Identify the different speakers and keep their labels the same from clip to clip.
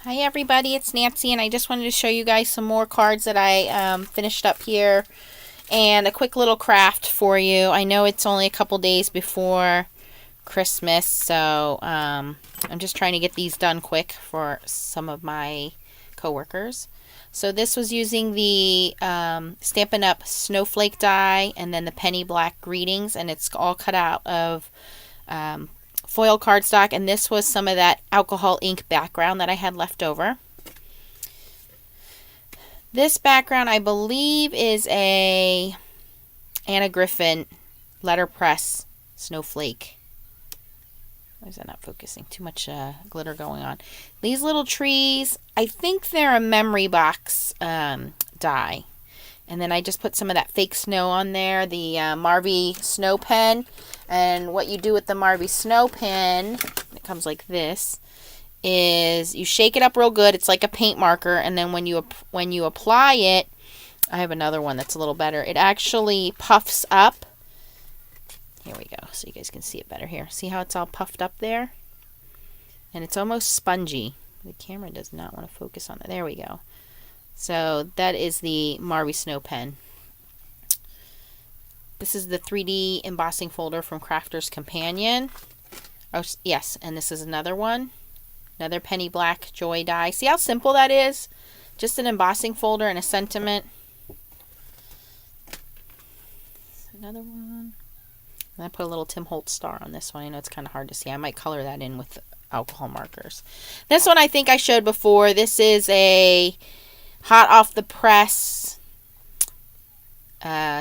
Speaker 1: Hi everybody, it's Nancy and I just wanted to show you guys some more cards that I finished up here and a quick little craft for you. I know it's only a couple days before Christmas, so I'm just trying to get these done quick for some of my coworkers. So this was using the Stampin' Up! Snowflake die and then the Penny Black Greetings, and it's all cut out of foil cardstock, and this was some of that alcohol ink background that I had left over. This background I believe is a Anna Griffin letterpress snowflake. Why is that not focusing? Too much glitter going on. These little trees, I think they're a memory box die. And then I just put some of that fake snow on there, the Marvy snow pen. And what you do with the Marvy snow pen, it comes like this, is you shake it up real good. It's like a paint marker, and then when you apply it, I have another one that's a little better. It actually puffs up. Here we go, so you guys can see it better here. See how it's all puffed up there? And it's almost spongy. The camera does not want to focus on it. There we go. So that is the Marvy Snow Pen. This is the 3D embossing folder from Crafter's Companion. Oh, yes, and this is another one. Another Penny Black Joy die. See how simple that is? Just an embossing folder and a sentiment. Another one. And I put a little Tim Holtz star on this one. I know it's kind of hard to see. I might color that in with alcohol markers. This one I think I showed before. This is a hot off the press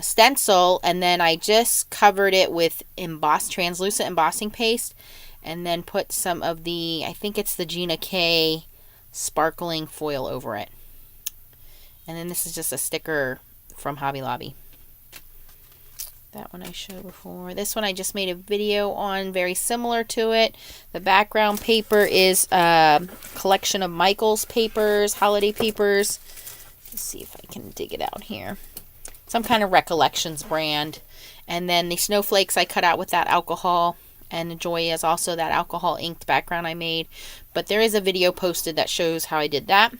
Speaker 1: stencil, and then I just covered it with translucent embossing paste, and then put some of the, I think it's the Gina K sparkling foil over it. And then this is just a sticker from Hobby Lobby. That one I showed before. This one I just made a video on, very similar to it. The background paper is a collection of Michael's papers, holiday papers. Let's see if I can dig it out here. Some kind of Recollections brand. And then the snowflakes I cut out with that alcohol. And the Joy is also that alcohol inked background I made. But there is a video posted that shows how I did that.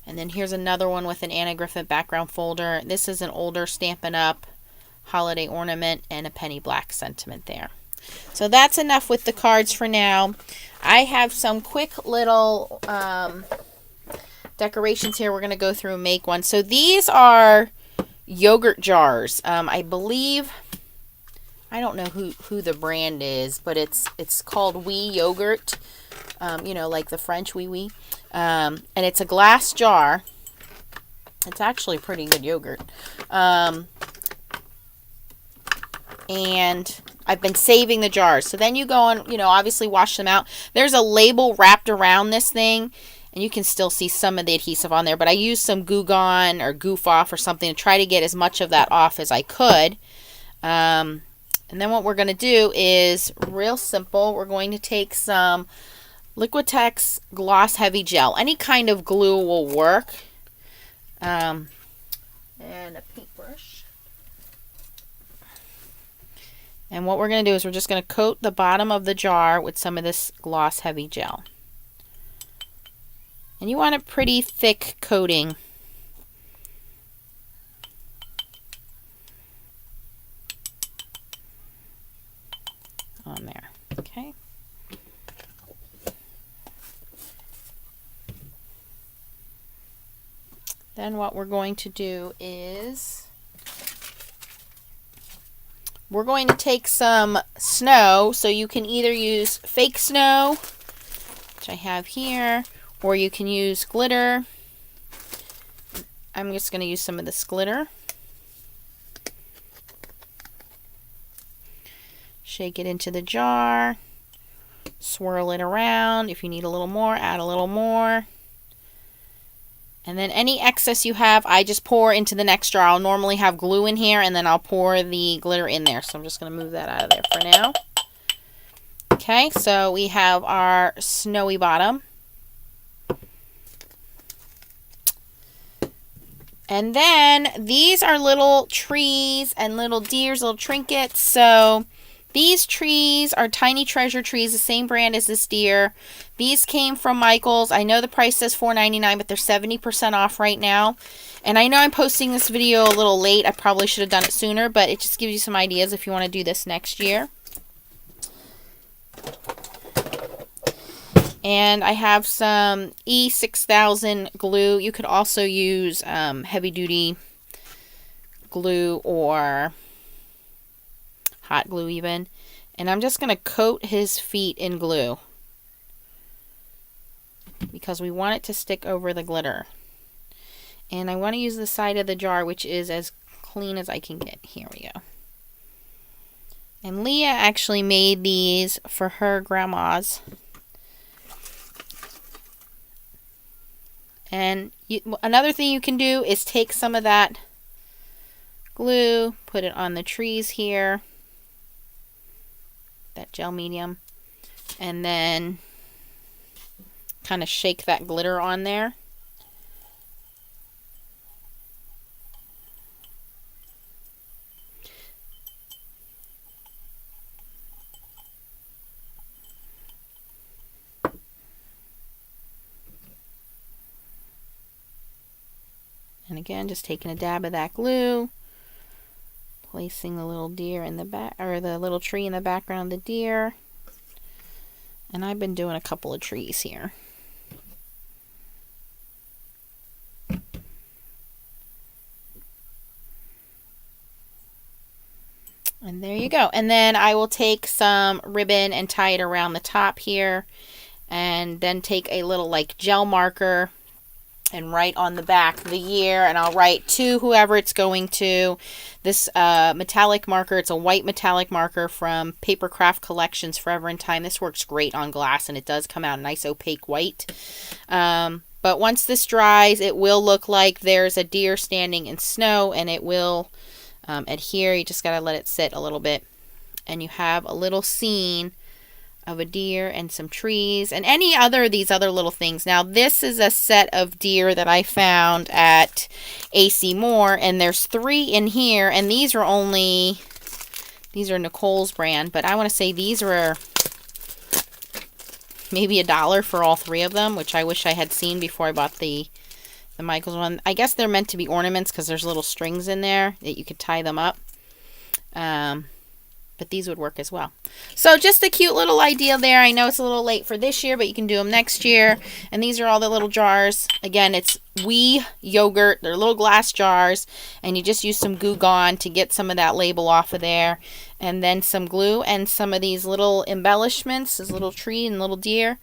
Speaker 1: And then here's another one with an Anna Griffin background folder. This is an older Stampin' Up! Holiday ornament and a Penny Black sentiment there. So that's enough with the cards for now. I have some quick little decorations here we're going to go through and make one. So these are yogurt jars. I believe, I don't know who the brand is, but it's called Oui Yogurt. You know, like the French oui oui. And it's a glass jar. It's actually pretty good yogurt. And I've been saving the jars. So then you go and, you know, obviously wash them out. There's a label wrapped around this thing, and you can still see some of the adhesive on there, but I used some Goo Gone or Goof Off or something to try to get as much of that off as I could. And then what we're going to do is real simple. We're going to take some Liquitex Gloss Heavy Gel. Any kind of glue will work. And a paintbrush. And what we're going to do is we're just going to coat the bottom of the jar with some of this Gloss Heavy Gel. And you want a pretty thick coating. On there. Okay. Then what we're going to do is we're going to take some snow, so you can either use fake snow, which I have here, or you can use glitter. I'm just going to use some of this glitter. Shake it into the jar, swirl it around. If you need a little more, add a little more. And then any excess you have, I just pour into the next jar. I'll normally have glue in here, and then I'll pour the glitter in there. So I'm just going to move that out of there for now. Okay, so we have our snowy bottom. And then these are little trees and little deers, little trinkets. So These trees are Tiny Treasure trees, the same brand as this deer. These came from Michael's. I know the price says $4.99, but they're 70% off right now. And I know I'm posting this video a little late. I probably should have done it sooner, but it just gives you some ideas if you want to do this next year. And I have some E6000 glue. You could also use heavy duty glue or hot glue even. And I'm just going to coat his feet in glue because we want it to stick over the glitter. And I want to use the side of the jar, which is as clean as I can get. Here we go. And Leah actually made these for her grandma's. And another thing you can do is take some of that glue, put it on the trees here, that gel medium, and then kind of shake that glitter on there. And again, just taking a dab of that glue, placing the little deer in the back, or the little tree in the background of the deer. And I've been doing a couple of trees here. And there you go. And then I will take some ribbon and tie it around the top here. And then take a little like gel marker and write on the back the year, and I'll write to whoever it's going to. This metallic marker, it's a white metallic marker from Paper Craft Collections Forever in Time. This works great on glass, and it does come out a nice opaque white. But once this dries, it will look like there's a deer standing in snow, and it will adhere. You just got to let it sit a little bit, and you have a little scene of a deer and some trees and any other of these other little things. Now this is a set of deer that I found at AC Moore, and there's 3 in here, and these are Nicole's brand, but I want to say these were maybe $1 for all 3 of them, which I wish I had seen before I bought the Michael's one. I guess they're meant to be ornaments because there's little strings in there that you could tie them up. But these would work as well. So just a cute little idea there. I know it's a little late for this year, but you can do them next year. And these are all the little jars. Again, it's Wee yogurt. They're little glass jars. And you just use some Goo Gone to get some of that label off of there. And then some glue and some of these little embellishments, this little tree and little deer.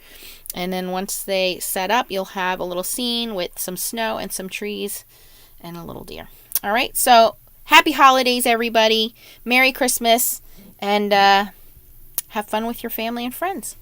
Speaker 1: And then once they set up, you'll have a little scene with some snow and some trees and a little deer. All right, so happy holidays, everybody. Merry Christmas. And have fun with your family and friends.